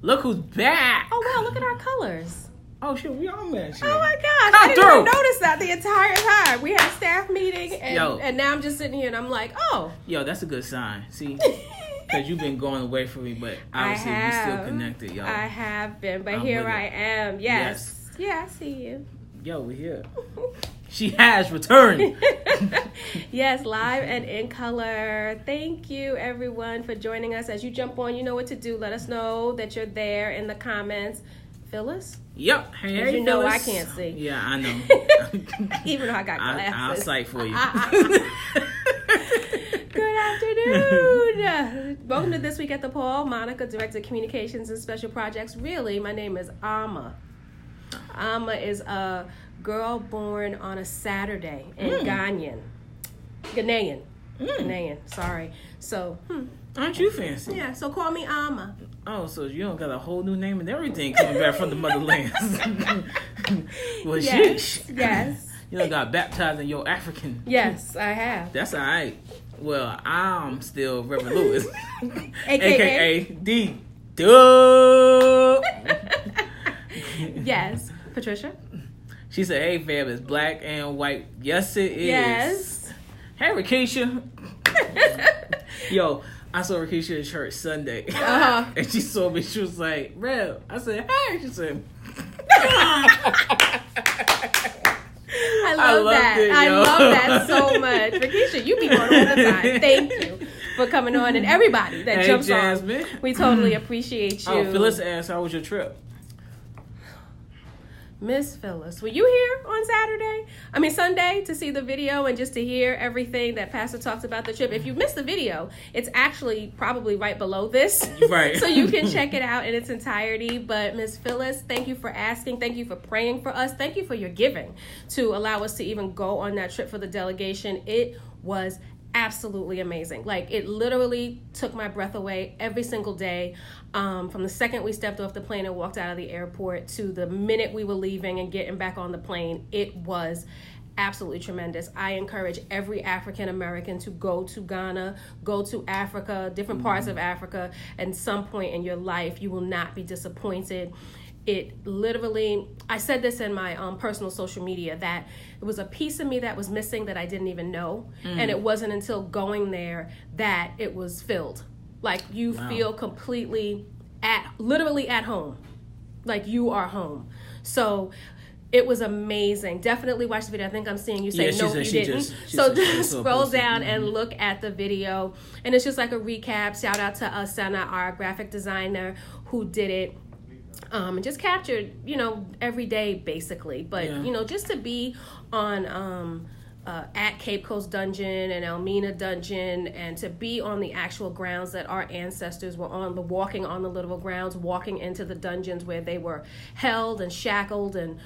Look who's back. Oh, wow, look at our colors. Oh, shit, we all matching. Oh, my gosh. I didn't even notice that the entire time. We had a staff meeting, and now I'm just sitting here, and I'm like, oh. Yo, that's a good sign. See? Because you've been going away from me, but obviously we still connected, yo. I have been, but here I am. Yes. Yeah, I see you. Yo, we're here. She has returned. Yes, live and in color. Thank you, everyone, for joining us. As you jump on, you know what to do. Let us know that you're there in the comments. Phyllis? Yep. Hey, you know I can't see. Yeah, I know. Even though I got glasses. I'll sight for you. Good afternoon. Welcome to This Week at the Paul. Monica, Director of Communications and Special Projects. Really, my name is Amma. Amma is a girl born on a Saturday in Ghanaian. Sorry. So, aren't you fancy? Yeah, so call me Amma. Oh, so you don't got a whole new name and everything coming back from the motherland. Well, yes. Yes. You done got baptized in your African. Yes, I have. That's all right. Well, I'm still Reverend Lewis. AKA D. Dub. Yes. Patricia? She said, hey, fam, it's black and white. Yes, it is. Yes. Hey, Rakesha. Yo, I saw Rakesha at church Sunday. And she saw me. She was like, Rev. I said, hey. She said, I love that. I love that so much. Rakesha, you be on all the time. Thank you for coming on. And everybody that jumps Jasmine. on. We totally appreciate you. Oh, Phyllis asked, how was your trip? Miss Phyllis, were you here on Sunday to see the video and just to hear everything that Pastor talks about the trip? If you missed the video, it's actually probably right below this. Right. So you can check it out in its entirety. But Miss Phyllis, thank you for asking. Thank you for praying for us. Thank you for your giving to allow us to even go on that trip for the delegation. It was absolutely amazing. Like, it literally took my breath away every single day. From the second we stepped off the plane and walked out of the airport to the minute we were leaving and getting back on the plane, it was absolutely tremendous. I encourage every African American to go to Ghana, go to Africa, different parts of Africa. At some point in your life, you will not be disappointed. It literally, I said this in my personal social media, that it was a piece of me that was missing that I didn't even know. And it wasn't until going there that it was filled. Like, you feel completely literally at home. Like, you are home. So it was amazing. Definitely watch the video. I think I'm seeing you say, no, you didn't. So just scroll down and look at the video. And it's just like a recap. Shout out to Asana, our graphic designer, who did it. And just captured, every day basically. But, just to be on at Cape Coast Dungeon and Elmina Dungeon, and to be on the actual grounds that our ancestors were on, walking on the literal grounds, walking into the dungeons where they were held and shackled and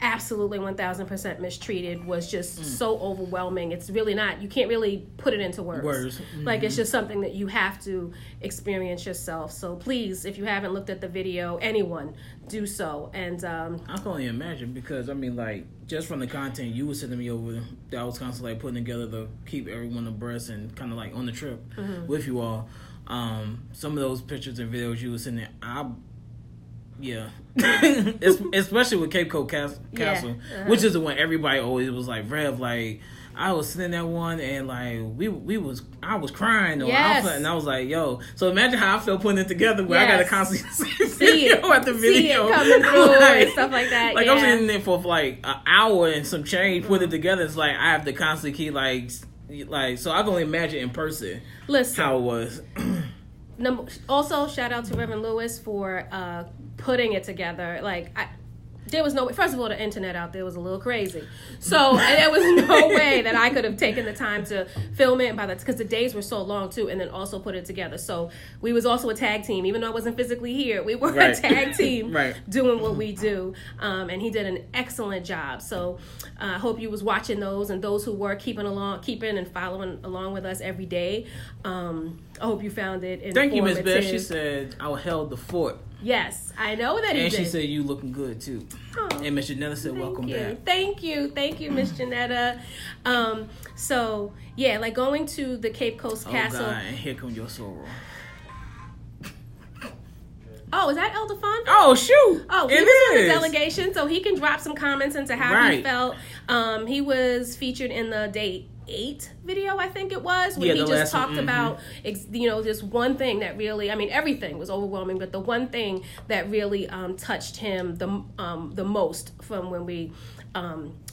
absolutely 1000% mistreated, was just so overwhelming. It's really not, you can't really put it into words. Like, it's just something that you have to experience yourself. So please, if you haven't looked at the video, anyone, do so. And I can only imagine, because just from the content you were sending me over, that I was constantly putting together to keep everyone abreast and kind of on the trip with you all. Some of those pictures and videos you were sending, especially with Cape Coast Castle, which is the one everybody always was like, Rev, I was sitting that one and I was crying, and I was like, yo. So imagine how I felt putting it together, where I got to constantly see it at the video, see it coming through and stuff like that. I'm sitting there for an hour and some change, put it together. It's like I have to constantly keep so I can only imagine in person how it was. Also, shout out to Reverend Lewis for putting it together. There was no way. First of all, the internet out there was a little crazy, so there was no way that I could have taken the time to film it because the days were so long too, and then also put it together. So we was also a tag team, even though I wasn't physically here. We were a tag team doing what we do, and he did an excellent job. So I hope you was watching those, and those who were keeping and following along with us every day. I hope you found it informative. Thank you, Ms. Beth. She said I held the fort. Yes, I know that he did. And she said you looking good too. Oh, and Miss Janetta said welcome back. Thank you, Miss Janetta. So yeah, going to the Cape Coast Castle. Oh God, and here comes your sorrow. Oh, is that Elder Fon? Oh, shoot. Oh, he was on the delegation, so he can drop some comments into how he felt. He was featured in the Day 8 video, I think it was, when he just talked about, this one thing that really, I mean, everything was overwhelming, but the one thing that really touched him the most from when we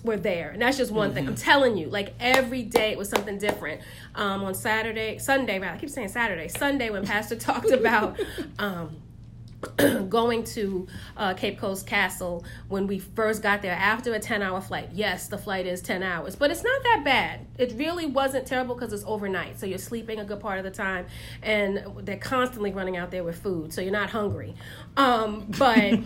were there. And that's just one thing. I'm telling you, like, every day it was something different. On Sunday, I keep saying Sunday, when Pastor talked about going to Cape Coast Castle when we first got there after a 10-hour flight. Yes, the flight is 10 hours, but it's not that bad. It really wasn't terrible because it's overnight, so you're sleeping a good part of the time, and they're constantly running out there with food, so you're not hungry. But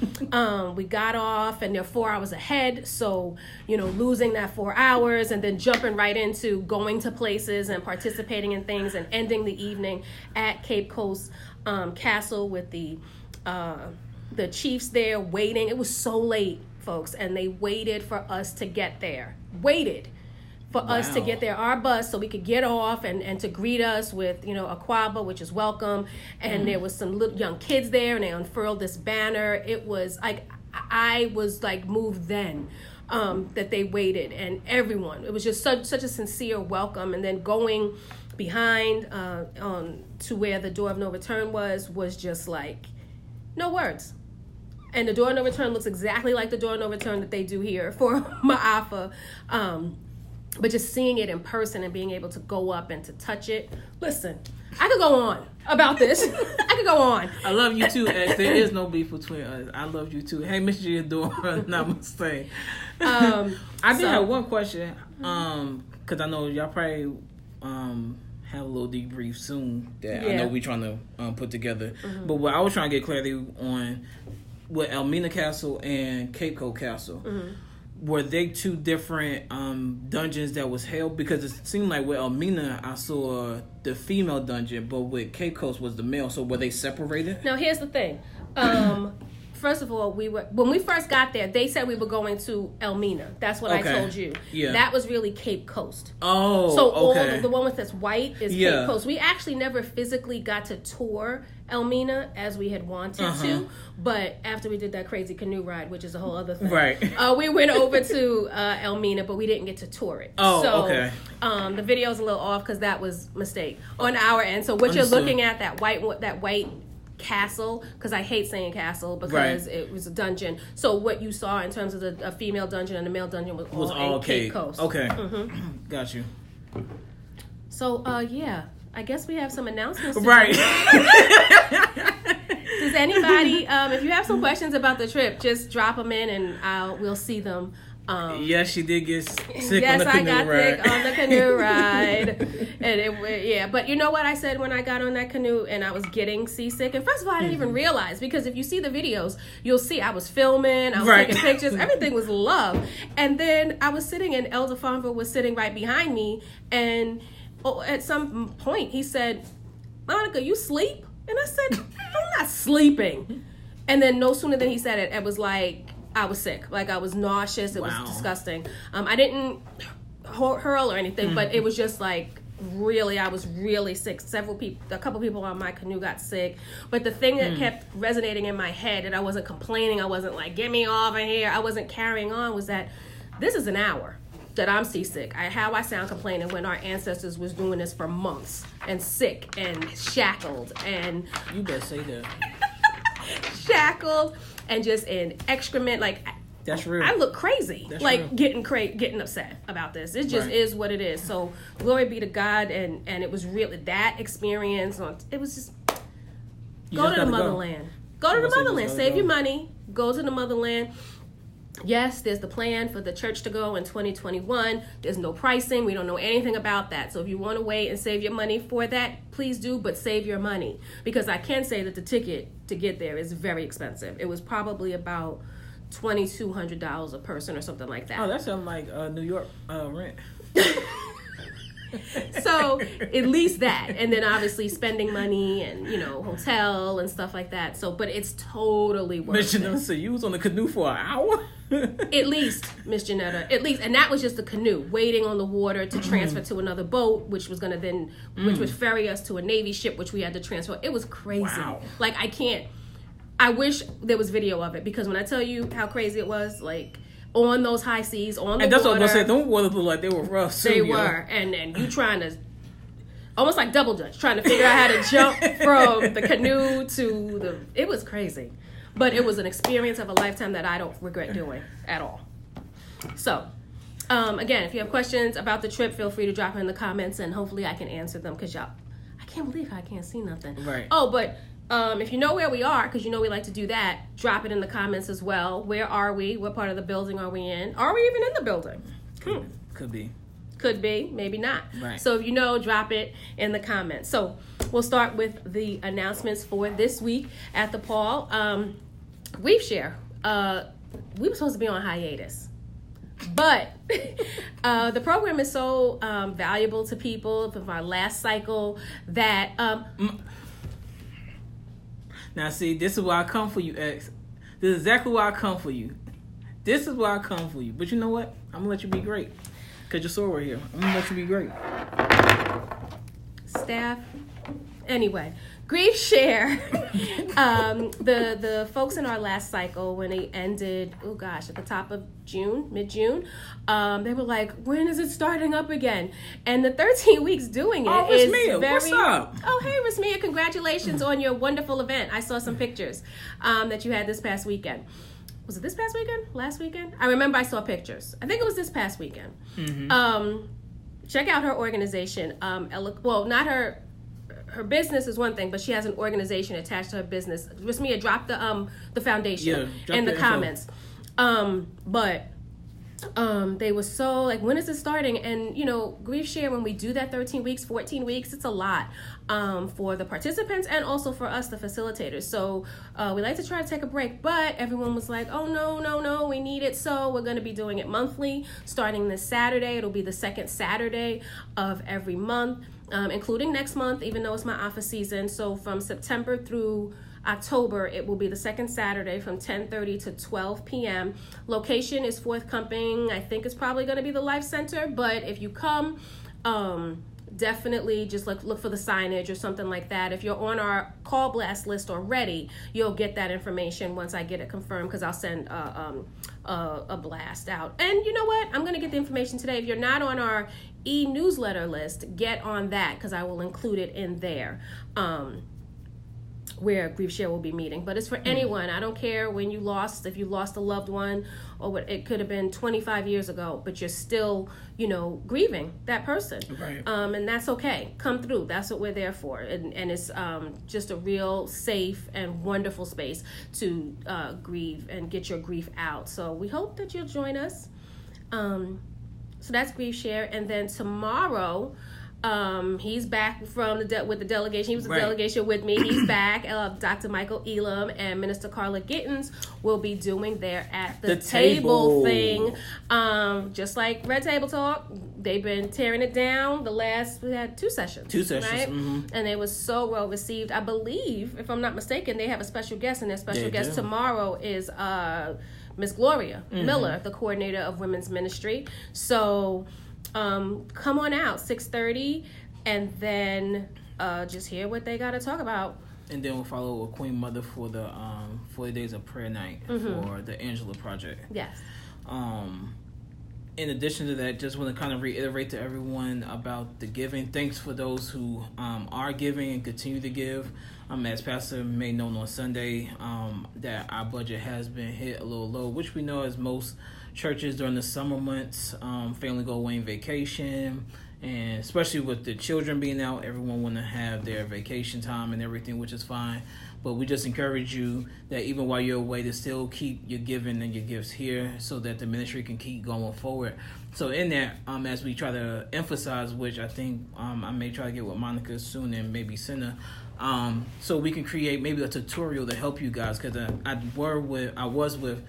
we got off, and they're 4 hours ahead, so, losing that 4 hours and then jumping right into going to places and participating in things and ending the evening at Cape Coast Castle with the chiefs there waiting. It was so late, folks, and they waited for us to get there. Us to get there, our bus, so we could get off and to greet us with, a quaba, which is welcome. And there was some little young kids there, and they unfurled this banner. It was like, I was like moved then that they waited, and everyone. It was just such a sincere welcome. And then going behind to where the door of no return was just like, no words. And the door of no return looks exactly like the door of no return that they do here for Ma'afa. But just seeing it in person and being able to go up and to touch it. Listen, I could go on about this. I could go on. I love you too, X. There is no beef between us. I love you too. Hey, Miss Giadora, namaste. I did have one question. Because I know y'all probably have a little debrief soon that I know we're trying to put together. But what I was trying to get clarity on with Elmina Castle and Cape Coast Castle, were they two different dungeons that was held? Because it seemed like with Elmina, I saw the female dungeon, but with Cape Coast was the male. So were they separated? Now, here's the thing. First of all, when we first got there, they said we were going to Elmina. That's what I told you. Yeah. That was really Cape Coast. Oh, so okay. The one with this white is Cape Coast. We actually never physically got to tour Elmina as we had wanted to, but after we did that crazy canoe ride, which is a whole other thing, right? We went over to Elmina, but we didn't get to tour it. Oh, so, okay. The video's a little off because that was a mistake on our end. So what you're looking at, that white castle, because I hate saying castle because it was a dungeon. So what you saw in terms of the female dungeon and the male dungeon was all Cape Coast. Okay, got you. So I guess we have some announcements. Right. Does anybody, if you have some questions about the trip, just drop them in and we'll see them. Yes, she did get sick on the canoe ride. Yes, I got sick on the canoe ride. And but you know what I said when I got on that canoe and I was getting seasick? And first of all, I didn't even realize, because if you see the videos, you'll see I was filming, I was taking pictures, everything was love. And then I was sitting, and Elder Fonville was sitting right behind me, and at some point he said, "Monica, you sleep?" And I said, "I'm not sleeping." And then no sooner than he said it, it was like, I was sick. Like, I was nauseous. It was disgusting. I didn't hurl or anything, but it was just like, really, I was really sick. A couple people on my canoe got sick. But the thing that kept resonating in my head, and I wasn't complaining, I wasn't like, get me off of here, I wasn't carrying on, was that this is an hour that I'm seasick. How I sound complaining when our ancestors was doing this for months, and sick and shackled and... You better say that. Shackled and just in excrement. Like, that's real. I look crazy. That's like real. getting upset about this. It just is what it is. So glory be to God. And it was really that experience. It was just go to the motherland. Go to the motherland. Save your money. Go to the motherland. Yes, there's the plan for the church to go in 2021. There's no pricing. We don't know anything about that. So if you want to wait and save your money for that, please do, but save your money. Because I can say that the ticket to get there is very expensive. It was probably about $2,200 a person or something like that. Oh, that sounds like New York rent. So at least that, and then obviously spending money and hotel and stuff like that. So, but it's totally worth it. So you was on the canoe for an hour? At least, Miss Janetta, at least, and that was just the canoe waiting on the water to transfer to another boat, which was gonna which would ferry us to a Navy ship, which we had to transfer. It was crazy. Wow. Like, I wish there was video of it, because when I tell you how crazy it was, like on those high seas, on the water. And that's what I'm gonna say. Those waters look like they were rough. They were, and you trying to almost like double dutch, trying to figure out how to jump from the canoe to the. It was crazy, but it was an experience of a lifetime that I don't regret doing at all. So, again, if you have questions about the trip, feel free to drop it in the comments, and hopefully I can answer them, because y'all, I can't believe I can't see nothing. Right. Oh, but if you know where we are, because you know we like to do that, drop it in the comments as well. Where are we? What part of the building are we in? Are we even in the building? Could be. Could be, maybe not. Right. So if you know, drop it in the comments. So we'll start with the announcements for this week at the Paul. Grief Share. We were supposed to be on hiatus, but the program is so valuable to people from our last cycle that... Now, see, this is why I come for you, X. This is exactly why I come for you. This is why I come for you. But you know what? I'm going to let you be great. Because you're sore right here. I'm going to let you be great. Staff. Anyway, Grief Share. The folks in our last cycle, when they ended, at the top of June, mid-June, they were like, when is it starting up again? And the 13 weeks doing it is Rasmia, very... what's up? Oh, hey, Rasmia, congratulations on your wonderful event. I saw some pictures that you had this past weekend. Was it this past weekend? Last weekend? I remember I saw pictures. I think it was this past weekend. Mm-hmm. Check out her organization. Not her... Her business is one thing, but she has an organization attached to her business. Rasmia, drop the foundation in the comments. But they were so like, when is it starting? And Grief Share, when we do that 13 weeks, 14 weeks, it's a lot for the participants and also for us, the facilitators. So we like to try to take a break, but everyone was like, oh no, we need it. So we're going to be doing it monthly, starting this Saturday. It'll be the second Saturday of every month. Including next month, even though it's my office season. So from September through October, it will be the second Saturday from 10:30 to 12 p.m. Location is forthcoming. I think it's probably going to be the Life Center, but if you come, definitely just look for the signage or something like that. If you're on our call blast list already, you'll get that information once I get it confirmed, because I'll send a blast out. And you know what? I'm going to get the information today. If you're not on our e-newsletter list, get on that, because I will include it in there. Where Grief Share will be meeting. But it's for anyone. I don't care if you lost a loved one, or what it could have been 25 years ago, but you're still, grieving that person. Right. And that's okay. Come through. That's what we're there for. And it's just a real safe and wonderful space to grieve and get your grief out. So we hope that you'll join us. So that's Grief Share. And then tomorrow, he's back with the delegation. He was a delegation with me. He's back. Dr. Michael Elam and Minister Carla Gittens will be doing their at the table thing. Just like Red Table Talk, they've been tearing it down. We had two sessions. Right? Mm-hmm. And it was so well received. I believe, if I'm not mistaken, they have a special guest, and their special guest tomorrow is Miss Gloria Miller, the coordinator of women's ministry. So come on out 6:30, and then just hear what they got to talk about. And then we'll follow with Queen Mother for the 40 Days of Prayer Night for the Angela Project. Yes. In addition to that, just want to kind of reiterate to everyone about the giving. Thanks for those who are giving and continue to give. As Pastor made known on Sunday, that our budget has been hit a little low, which we know as most churches during the summer months, family go away on vacation, and especially with the children being out, everyone want to have their vacation time and everything, which is fine. But we just encourage you that even while you're away, to still keep your giving and your gifts here so that the ministry can keep going forward. So in that, as we try to emphasize, which I think I may try to get with Monica soon and maybe Senna, so we can create maybe a tutorial to help you guys, because I was with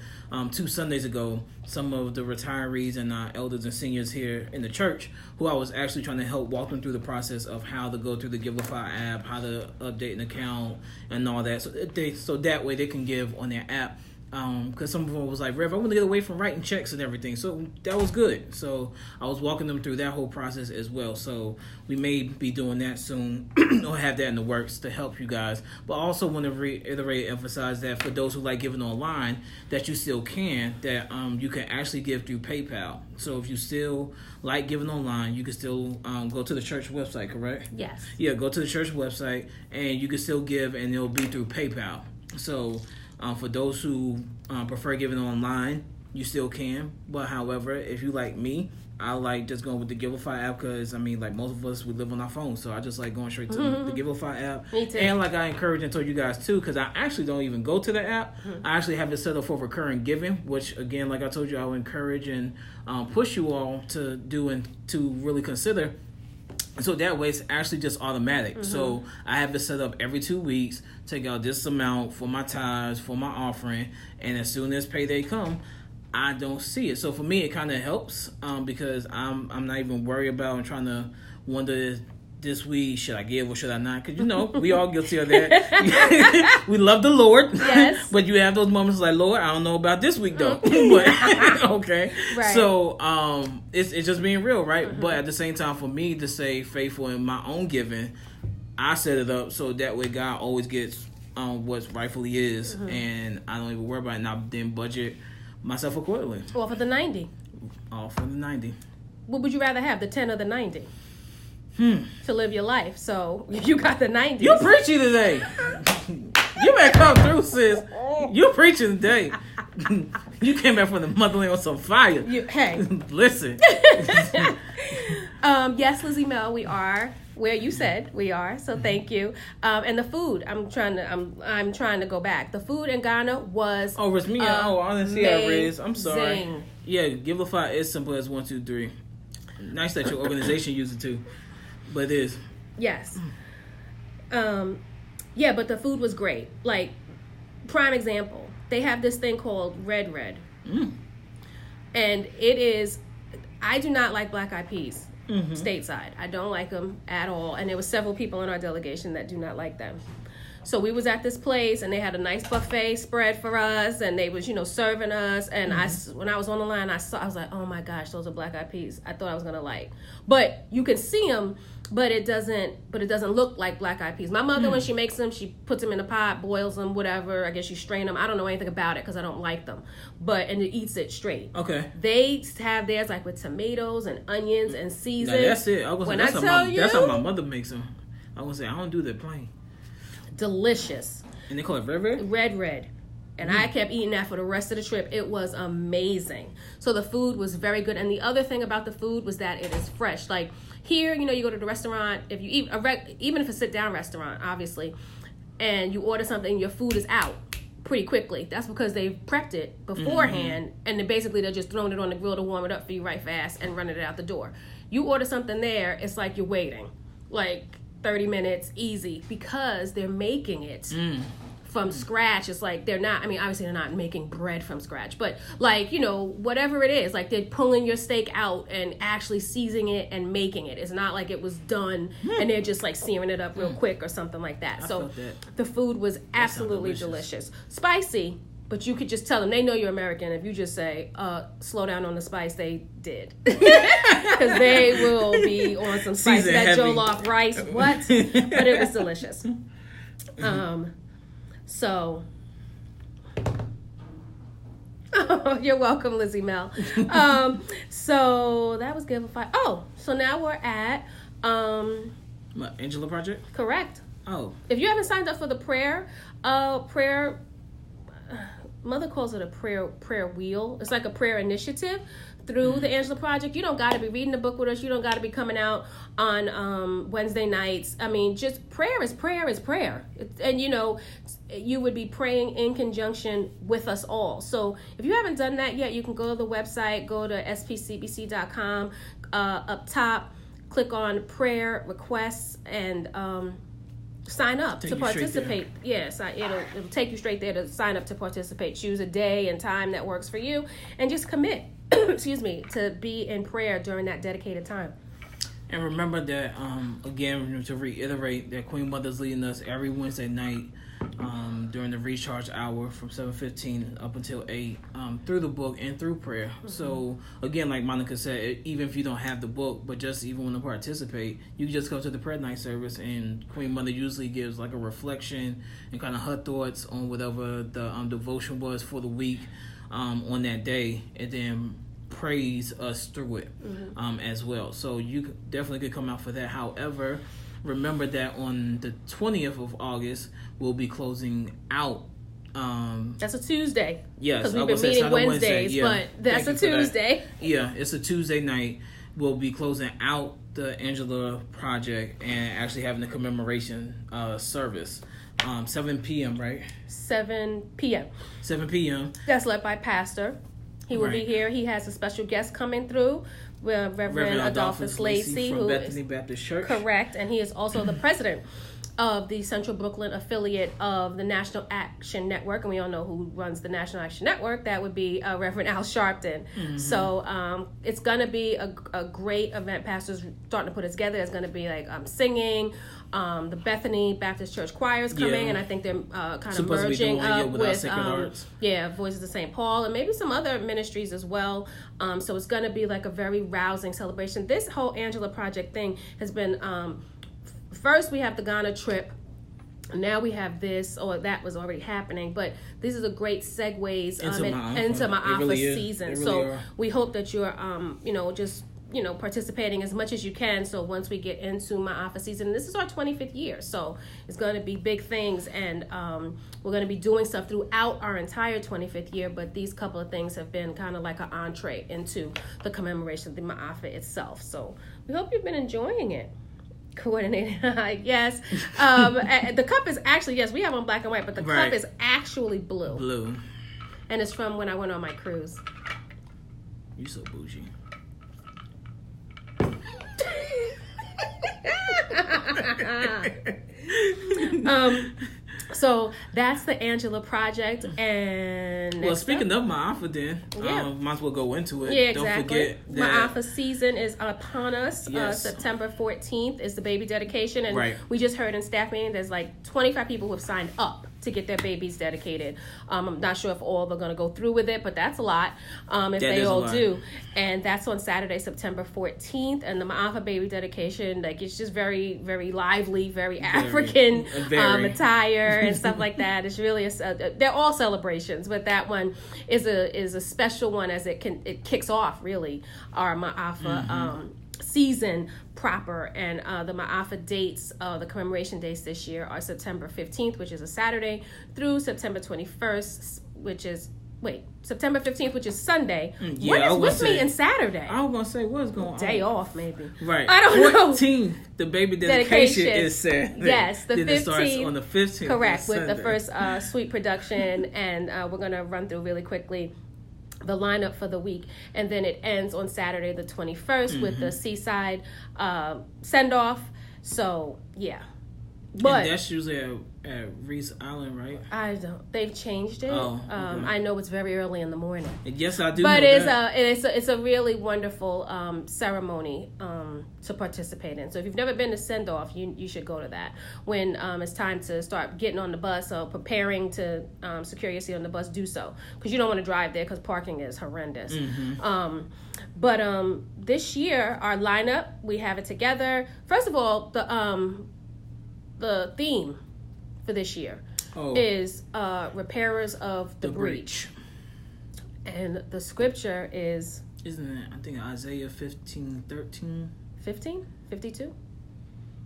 2 Sundays ago some of the retirees and elders and seniors here in the church, who I was actually trying to help walk them through the process of how to go through the Givelify app, how to update an account and all that, so that way they can give on their app because some of them was like, Rev, I want to get away from writing checks and everything. So that was good. So I was walking them through that whole process as well. So we may be doing that soon or have that in the works to help you guys. But I also want to reiterate, emphasize that for those who like giving online, that you still can, that you can actually give through PayPal. So if you still like giving online, you can still go to the church website, correct? Yes. Yeah, go to the church website and you can still give, and it'll be through PayPal. So for those who prefer giving online, you still can. But however, if you like me, I like just going with the Giveify app because, I mean, like most of us, we live on our phones. So I just like going straight to the Giveify app. Me too. And like I encourage and told you guys too, because I actually don't even go to the app. I actually have it set up for recurring giving, which again, like I told you, I would encourage and push you all to do and to really consider. So that way it's actually just automatic. So I have it set up every 2 weeks, take out this amount for my tithes, for my offering, and as soon as payday come, I don't see it. So for me, it kind of helps because I'm not even worried about and trying to wonder this week, should I give or should I not? Because, you know, we all guilty of that. We love the Lord. Yes. But you have those moments like, Lord, I don't know about this week, though. But, okay. Right. So it's just being real, right? But at the same time, for me to stay faithful in my own giving, I set it up so that way God always gets what's rightfully is. And I don't even worry about it. And I then budget myself accordingly. Or for the 90. All for the 90. What would you rather have, the 10 or the 90? To live your life. So you got the 90. You preaching today. You better come through, sis. You preaching today. You came back from the motherland with some fire. Hey. Listen. Yes, Lizzie Mel, we are where you said we are. So thank you. And the food, I'm trying to go back. The food in Ghana was Rasmia. I didn't see that, Riz. I'm sorry. amazing. Yeah, Giveify is simple as 1, 2, 3. Nice that your organization uses it too. But it is. Yes. Yeah, but the food was great. Like, prime example, they have this thing called Red. And it is, I do not like black eyed peas stateside. I don't like them at all. And there were several people in our delegation that do not like them. So we was at this place and they had a nice buffet spread for us and they was, serving us. And when I was on the line, I was like, oh my gosh, those are black eyed peas. I thought I was going to like. But you can see them, but it doesn't look like black eyed peas. My mother, when she makes them, she puts them in a pot, boils them, whatever. I guess you strain them. I don't know anything about it because I don't like them. And it eats it straight. Okay. They have theirs like with tomatoes and onions and seasons. Now, that's it. That's how my mother makes them. I was say I don't do that plain. Delicious. And they call it red? Red. And I kept eating that for the rest of the trip. It was amazing. So the food was very good. And the other thing about the food was that it is fresh. Like here, you go to the restaurant, if you eat even if it's a sit-down restaurant, obviously, and you order something, your food is out pretty quickly. That's because they've prepped it beforehand, and then basically they're just throwing it on the grill to warm it up for you right fast and running it out the door. You order something there, it's like you're waiting. Like 30 minutes, easy, because they're making it from scratch. It's like obviously they're not making bread from scratch, but like, whatever it is, like they're pulling your steak out and actually seasoning it and making it. It's not like it was done and they're just like searing it up real quick or something like that. So the food was absolutely delicious. Spicy, but you could just tell them, they know you're American. If you just say, slow down on the spice, they did. Because they will be on some spice. That jollof rice, what? But it was delicious. So, you're welcome, Lizzie Mel. So that was Giveify. Oh, so now we're at Angela Project? Correct. Oh. If you haven't signed up for the prayer, Mother calls it a prayer wheel. It's like a prayer initiative through the Angela Project. You don't got to be reading the book with us. You don't got to be coming out on Wednesday nights. I mean, just prayer is prayer. And, you would be praying in conjunction with us all. So if you haven't done that yet, you can go to the website, go to spcbc.com, up top, click on prayer requests, and sign up to participate. Yes, it'll take you straight there to sign up to participate. Choose a day and time that works for you, and just commit. To be in prayer during that dedicated time. And remember that again, to reiterate, that Queen Mother's leading us every Wednesday night during the recharge hour from 7:15 up until 8 through the book and through prayer. Mm-hmm. So again, like Monica said, even if you don't have the book, but just even want to participate, you can just go to the prayer night service, and Queen Mother usually gives like a reflection and kind of her thoughts on whatever the devotion was for the week on that day, and then praise us through it as well. So you definitely could come out for that. However, remember that on the 20th of August, we'll be closing out. That's a Tuesday. Yes, because we've been meeting Wednesdays, yeah, but that's a Tuesday. Yeah, it's a Tuesday night. We'll be closing out the Angela Project and actually having the commemoration service. 7 p.m., right? 7 p.m. 7 p.m. That's led by Pastor. He will be here. He has a special guest coming through, Reverend Adolphus Lacey, from Bethany Baptist Church. Correct, and he is also the president of the Central Brooklyn affiliate of the National Action Network, and we all know who runs the National Action Network. That would be Reverend Al Sharpton. Mm-hmm. So it's going to be a great event. Pastor's starting to put it together. There's going to be like singing. The Bethany Baptist Church choir is coming, and I think they're kind of merging up with Voices of St. Paul, and maybe some other ministries as well. So it's going to be like a very rousing celebration. This whole Angela Project thing has been, first we have the Ghana trip. Now we have this, or that was already happening, but these are the great segues into Ma'afa season. So we hope that you're, participating as much as you can. So once we get into Ma'afa season, this is our 25th year. So it's going to be big things, and we're going to be doing stuff throughout our entire 25th year. But these couple of things have been kind of like an entree into the commemoration of the Ma'afa itself. So we hope you've been enjoying it. Coordinated, yes. The cup is actually, yes, we have on black and white, but the cup is actually blue. And it's from when I went on my cruise. You so bougie. So that's the Angela Project, and speaking of Ma'afa, then might as well go into it. Yeah, exactly. Don't forget that Ma'afa season is upon us. Yes. September 14th is the baby dedication, and we just heard in staff meeting there's like 25 people who have signed up to get their babies dedicated. I'm not sure if all are going to go through with it, but that's a lot if they all do. And that's on Saturday, September 14th. And the Ma'afa baby dedication, like, it's just very, very lively, very African attire and stuff like that. It's really they're all celebrations, but that one is a special one as it kicks off really our Ma'afa season proper. And the Ma'afa dates, the commemoration dates this year are September 15th, which is a Saturday, through September 21st, which is September 15th, which is Sunday. What is with me and Saturday? I was going to say, what's going on? Day off, maybe. Right. I don't know. 14th, the baby dedication is Saturday. Yes, the 15th. It starts on the 15th. Correct, with the first suite production. And we're going to run through really quickly the lineup for the week, and then it ends on Saturday the 21st with the Seaside send-off. So but and that's usually at Reese Island, right? I don't. They've changed it. Oh, okay. I know it's very early in the morning. Yes, I do. But it's a really wonderful ceremony to participate in. So if you've never been to send off, you should go to that. When it's time to start getting on the bus or preparing to secure your seat on the bus, do so, because you don't want to drive there because parking is horrendous. But this year our lineup, we have it together. First of all, the theme for this year is repairers of the breach. And the scripture is... Isn't it, I think, Isaiah 15:13? 15? 52?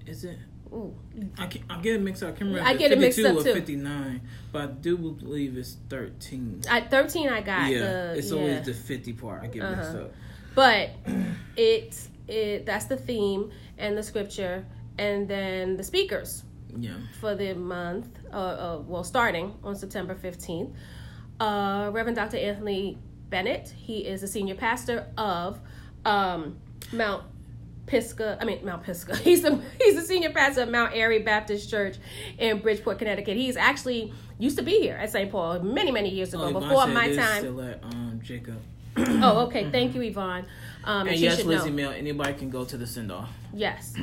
Is it? Ooh. I get it mixed up. I can't remember. I get it mixed up, too. Or 59. But I do believe it's 13. 13 I got. Yeah, it's always the 50 part. I get mixed up. But that's the theme and the scripture. And then the speakers for the month, starting on September 15th, Reverend Dr. Anthony Bennett. He is a senior pastor of Mount Pisgah. He's the senior pastor of Mount Airy Baptist Church in Bridgeport, Connecticut. He's actually used to be here at St. Paul many, many years ago, before my time. Still at Jacob. Oh, okay. Thank you, Yvonne. And yes, Lizzie Mill, anybody can go to the send-off. Yes.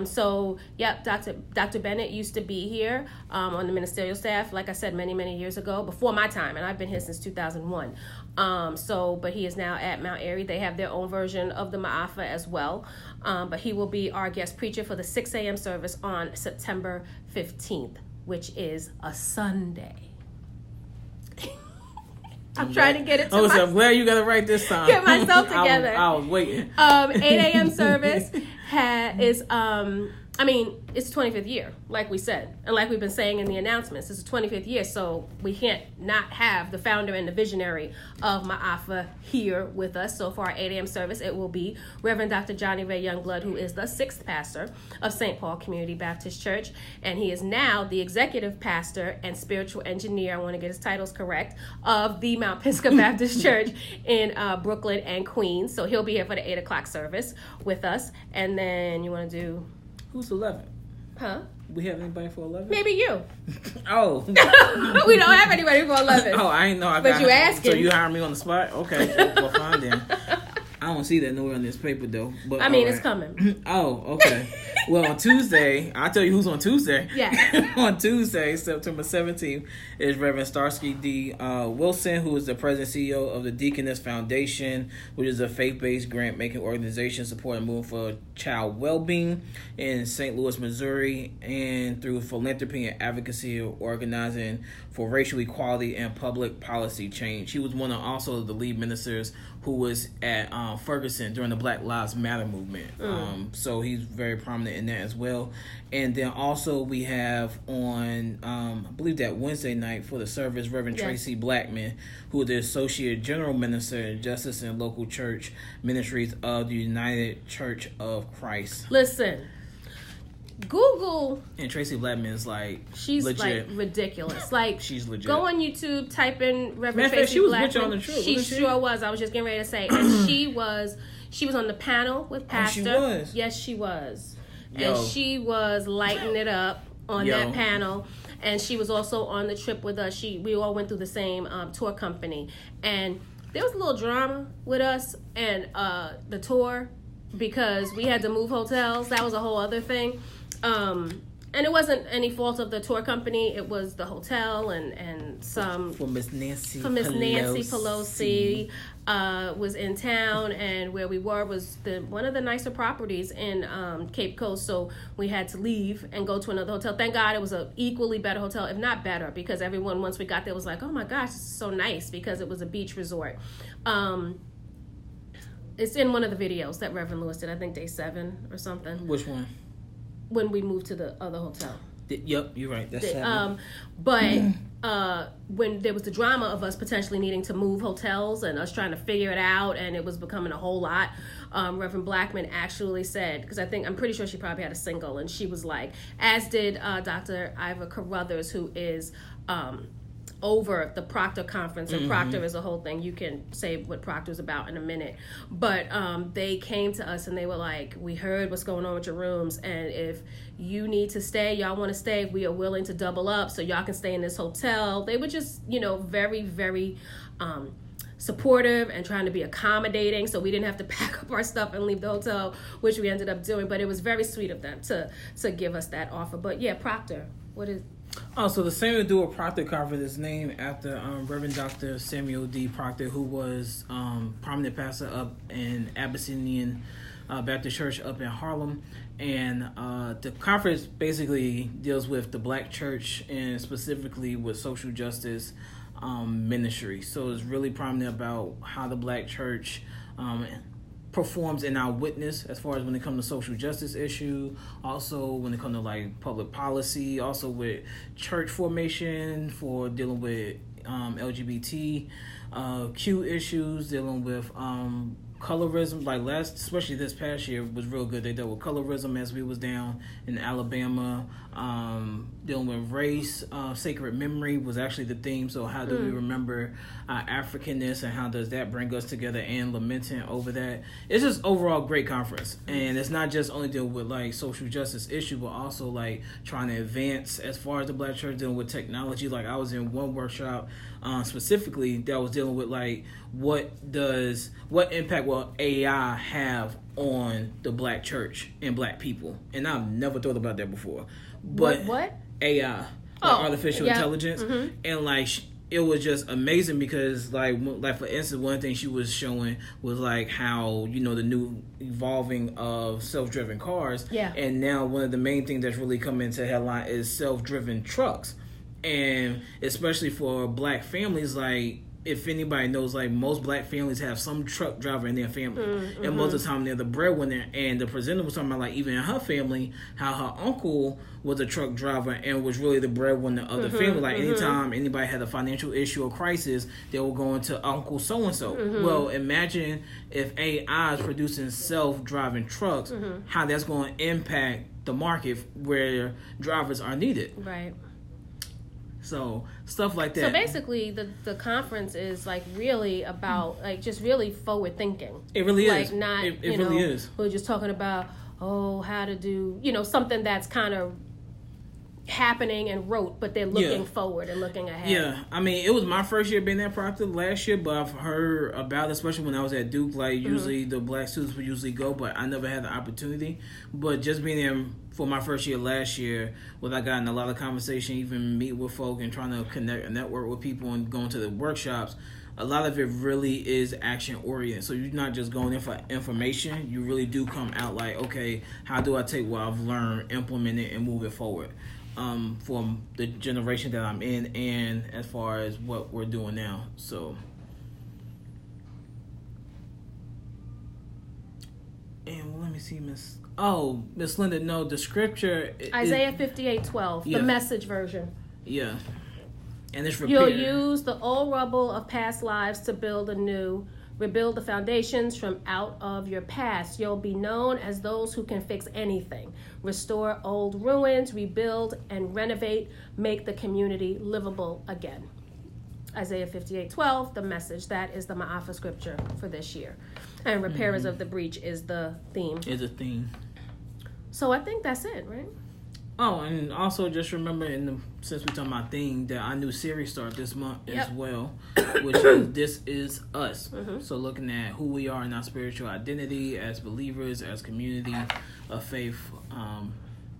So, yep, Dr. Bennett used to be here on the ministerial staff, like I said, many, many years ago, before my time, and I've been here since 2001. But he is now at Mount Airy. They have their own version of the Ma'afa as well. But he will be our guest preacher for the 6 a.m. service on September 15th, which is a Sunday. I'm trying to get it to I'm glad you got it right this time. Get myself together. I was waiting. 8 a.m. service it's 25th year, like we said, and like we've been saying in the announcements. It's the 25th year, so we can't not have the founder and the visionary of Ma'afa here with us. So for our 8 a.m. service, it will be Reverend Dr. Johnny Ray Youngblood, who is the 6th pastor of St. Paul Community Baptist Church, and he is now the executive pastor and spiritual engineer, I want to get his titles correct, of the Mount Pisgah Baptist Church in Brooklyn and Queens. So he'll be here for the 8 o'clock service with us. And then you want to do... Who's 11? Huh? We have anybody for 11? Maybe you. Oh. We don't have anybody for 11. Oh, I ain't know. But you asking. So you hiring me on the spot? Okay. Well, fine then. I don't see that nowhere on this paper, though. But it's coming. Oh, okay. Well, on Tuesday, I'll tell you who's on Tuesday. Yeah. On Tuesday, September 17th, is Reverend Starsky D. Wilson, who is the president and CEO of the Deaconess Foundation, which is a faith-based grant-making organization supporting movement for child well-being in St. Louis, Missouri, and through philanthropy and advocacy organizing for racial equality and public policy change. He was one of also the lead ministers who was at Ferguson during the Black Lives Matter movement. So he's very prominent in that as well. And then also we have on, I believe that Wednesday night for the service, Reverend Tracy Blackman, who is the Associate General Minister in Justice and Local Church Ministries of the United Church of Christ. Listen, Google, and Tracy Blackman is she's legit. Ridiculous. She's legit. Go on YouTube, type in Reverend Tracy she was Blackman. Rich on the truth. She sure was. I was just getting ready to say, and she was on the panel with Pastor. She was. Yes, she was. Yo. And she was lighting it up on that panel. And she was also on the trip with us. We all went through the same tour company, and there was a little drama with us and the tour because we had to move hotels. That was a whole other thing. And it wasn't any fault of the tour company. It was the hotel and some... For Miss Nancy Pelosi was in town, and where we were was one of the nicer properties in Cape Coast, so we had to leave and go to another hotel. Thank God it was an equally better hotel, if not better, because everyone, once we got there, was like, oh my gosh, this is so nice, because it was a beach resort. It's in one of the videos that Reverend Lewis did, I think day 7 or something. Which one? When we moved to the other hotel. Yep, you're right. That's but when there was the drama of us potentially needing to move hotels and us trying to figure it out, and it was becoming a whole lot, Reverend Blackman actually said, because I'm pretty sure she probably had a single, and she was like, as did Dr. Iva Carruthers, who is over the Proctor conference, and Proctor is a whole thing. You can say what Proctor's about in a minute. But they came to us and they were like, we heard what's going on with your rooms, and if you need to stay, y'all want to stay, we are willing to double up so y'all can stay in this hotel. They were just, very, very supportive and trying to be accommodating, so we didn't have to pack up our stuff and leave the hotel, which we ended up doing. But it was very sweet of them to give us that offer. But yeah, Proctor, what is... Oh, so the Samuel Dewar Proctor Conference is named after Reverend Dr. Samuel D. Proctor, who was prominent pastor up in Abyssinian Baptist Church up in Harlem. And the conference basically deals with the black church and specifically with social justice ministry. So it's really prominent about how the black church performs in our witness as far as when it comes to social justice issue, also when it comes to public policy, also with church formation for dealing with LGBT Q issues, dealing with colorism, like especially this past year, was real good. They dealt with colorism as we was down in Alabama. Dealing with race, sacred memory was actually the theme. So how do we remember Africanness, and how does that bring us together, and lamenting over that. It's just overall great conference, and it's not just only dealing with like social justice issue, but also like trying to advance as far as the Black church, dealing with technology. Like I was in one workshop specifically that was dealing with like what impact will AI have on the Black church and Black people, and I've never thought about that before. But what? AI, artificial intelligence, and like it was just amazing because like for instance, one thing she was showing was like how the new evolving of self-driven cars, and now one of the main things that's really come into headline is self-driven trucks, and especially for Black families, like if anybody knows, like most Black families have some truck driver in their family, and most of the time they're the breadwinner. And the presenter was talking about like even in her family, how her uncle was a truck driver and was really the breadwinner of the family. Like anytime anybody had a financial issue or crisis, they were going to Uncle so and so. Well, imagine if AI is producing self-driving trucks, how that's going to impact the market where drivers are needed. Right. So stuff like that. So basically, the conference is like really about like just really forward thinking. It really like is. Not it really is. We're just talking about how to do something that's kind of happening and rote, but they're looking forward and looking ahead. Yeah, I mean, it was my first year being at Proctor last year, but I've heard about it, especially when I was at Duke. Like usually the Black students would usually go, but I never had the opportunity. But just being there for my first year last year, I got in a lot of conversation, even meet with folk and trying to connect and network with people and going to the workshops. A lot of it really is action oriented. So you're not just going in for information. You really do come out like, okay, how do I take what I've learned, implement it, and move it forward for the generation that I'm in, and as far as what we're doing now. So, and let me see, Miss Linda. No, the scripture Isaiah 58:12, the Message version. Yeah. And it's repair. You'll use the old rubble of past lives to build anew. Rebuild the foundations from out of your past. You'll be known as those who can fix anything. Restore old ruins, rebuild and renovate, make the community livable again. Isaiah 58:12, the Message. That is the Ma'afa scripture for this year. And repairers of the breach is the theme. Is a theme. So I think that's it, right? Oh, and also just remember, since we're talking about theme, that our new series starts this month as well, which is This Is Us. So looking at who we are in our spiritual identity as believers, as community of faith.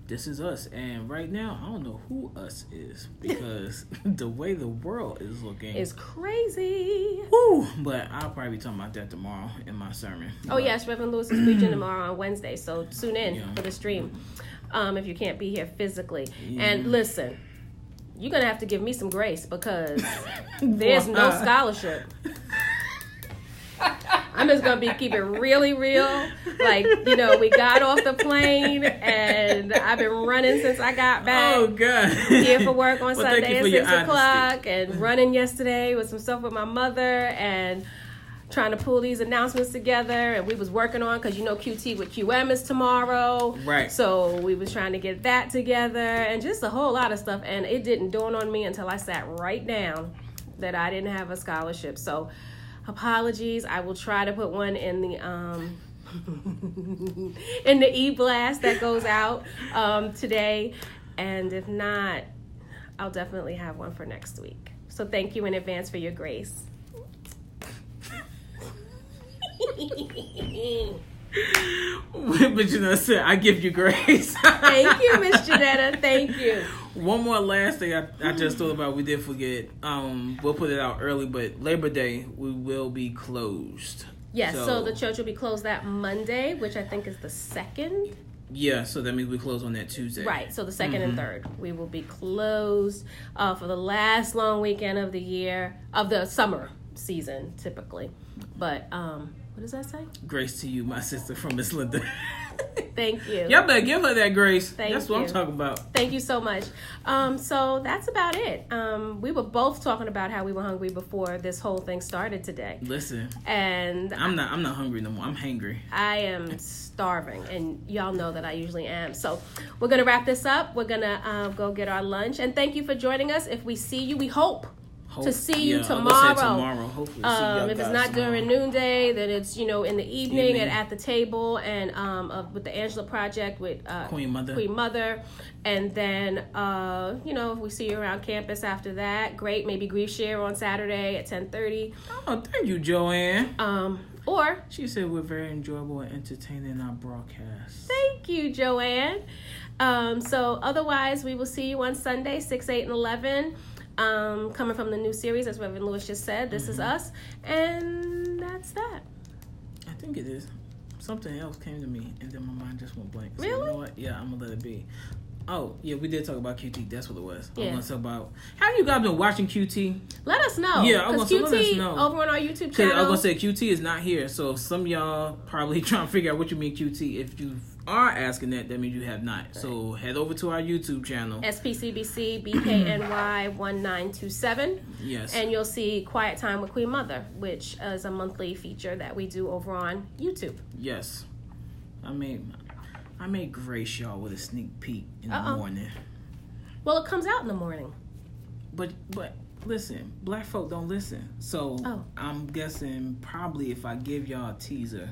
This is us. And right now, I don't know who us is, because the way the world is looking is crazy. Woo! But I'll probably be talking about that tomorrow in my sermon. Yes, Reverend Lewis is preaching tomorrow on Wednesday, so tune in for the stream. If you can't be here physically. And listen, you're going to have to give me some grace, because there's no scholarship. I'm just going to keep it really real. Like, we got off the plane, and I've been running since I got back. Oh, God. Here for work on Sunday at 6 o'clock, and running yesterday with some stuff with my mother, and trying to pull these announcements together, and we was working on, because QT with QM is tomorrow, right? So we was trying to get that together, and just a whole lot of stuff, and it didn't dawn on me until I sat right down that I didn't have a scholarship. So apologies. I will try to put one in the in the e-blast that goes out today, and if not, I'll definitely have one for next week. So thank you in advance for your grace. But I give you grace. Thank you, Miss Janetta. Thank you. One more last thing I just thought about. We did forget. We'll put it out early, but Labor Day we will be closed. Yes, so the church will be closed that Monday, which I think is the 2nd. Yeah, so that means we close on that Tuesday. Right, so the 2nd and 3rd. We will be closed for the last long weekend of the year, of the summer season, typically. But what does that say? Grace to you, my sister, from Miss Linda. Thank you. Y'all better give her that grace. That's what I'm talking about. Thank you so much. So that's about it. We were both talking about how we were hungry before this whole thing started today. Listen, and I'm not hungry no more. I'm hangry. I am starving, and y'all know that I usually am. So we're gonna wrap this up. We're gonna go get our lunch, and thank you for joining us. If we see you, we hope to see you tomorrow. Hopefully see if it's not during noonday, then it's in the evening and at the table, and with the Angela Project with Queen Mother, and then if we see you around campus after that, great. Maybe grief share on Saturday at 10:30. Oh, thank you, Joanne. Or she said we're very enjoyable and entertaining in our broadcast. Thank you, Joanne. So otherwise, we will see you on Sunday, 6, 8, and 11. Coming from the new series, as Reverend Lewis just said, This Is Us, and that's that. I think it is. Something else came to me, and then my mind just went blank. So really? You know what? Yeah, I'm gonna let it be. Oh, yeah, we did talk about QT. That's what it was. Yeah. I'm gonna talk about. Have you guys been watching QT? Let us know. Yeah, because QT let us know. over on our YouTube channel. I was gonna say QT is not here, so some of y'all probably trying to figure out what you mean QT. If you are asking that means you have not. Right. So head over to our YouTube channel, SPCBC BKNY 1927. Yes, and you'll see Quiet Time with Queen Mother, which is a monthly feature that we do over on YouTube. Yes, I may grace y'all with a sneak peek in the morning. Well, it comes out in the morning. But listen, black folk don't listen. So I'm guessing probably if I give y'all a teaser,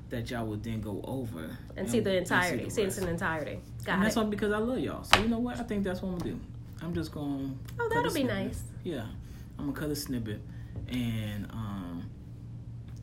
that y'all would then go over and see the entirety. See it's in entirety. And that's all because I love y'all. So you know what? I think that's what I'm gonna do. I'm just gonna. Oh, that'll be nice. Yeah, I'm gonna cut a snippet and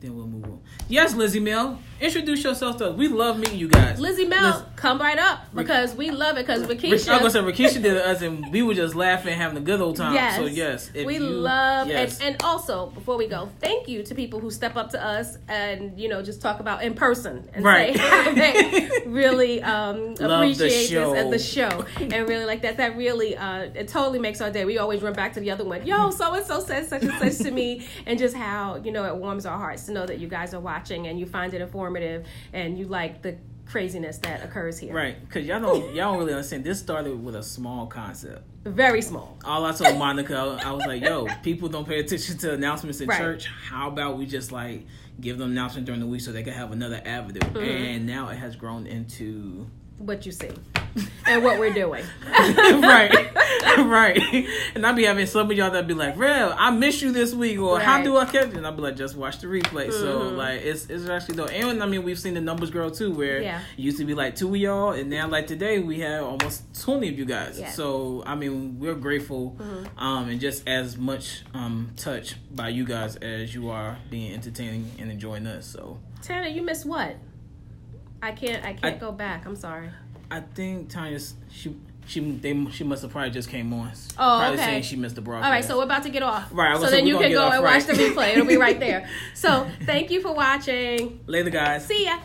then we'll move on. Yes, Lizzie Mel, introduce yourself to us. We love meeting you guys. Lizzie Mel, come right up because we love it. Because Rakisha, I was gonna say Rakisha did us, and we were just laughing, having a good old time. Yes. So yes, we love. Yes. And also before we go, thank you to people who step up to us and just talk about in person and say how they really appreciate this at the show and really like that. That really it totally makes our day. We always run back to the other one. Yo, so and so said such and such to me, and just how it warms our hearts to know that you guys are watching and you find it informative and you like the craziness that occurs here. Right, because y'all don't really understand. This started with a small concept. Very small. All I told Monica, I was like, yo, people don't pay attention to announcements in church. How about we just give them announcements during the week so they can have another avenue? Mm-hmm. And now it has grown into what you see and what we're doing. right. And I'll be having some of y'all that be like, Rev, I miss you this week, or how do I catch it? And I'll be like, just watch the replay. Mm-hmm. So it's actually dope. And we've seen the numbers grow too, where it used to be 2 of y'all, and now today we have almost 20 of you guys. Yeah. So we're grateful, and just as much touched by you guys as you are being entertaining and enjoying us. So Tana, you missed what? I can't go back. I'm sorry. I think Tanya, she must have probably just came on. Oh, probably saying she missed the broadcast. All right, so we're about to get off. Right. So then you can go and watch the replay. It'll be right there. So thank you for watching. Later, guys. See ya.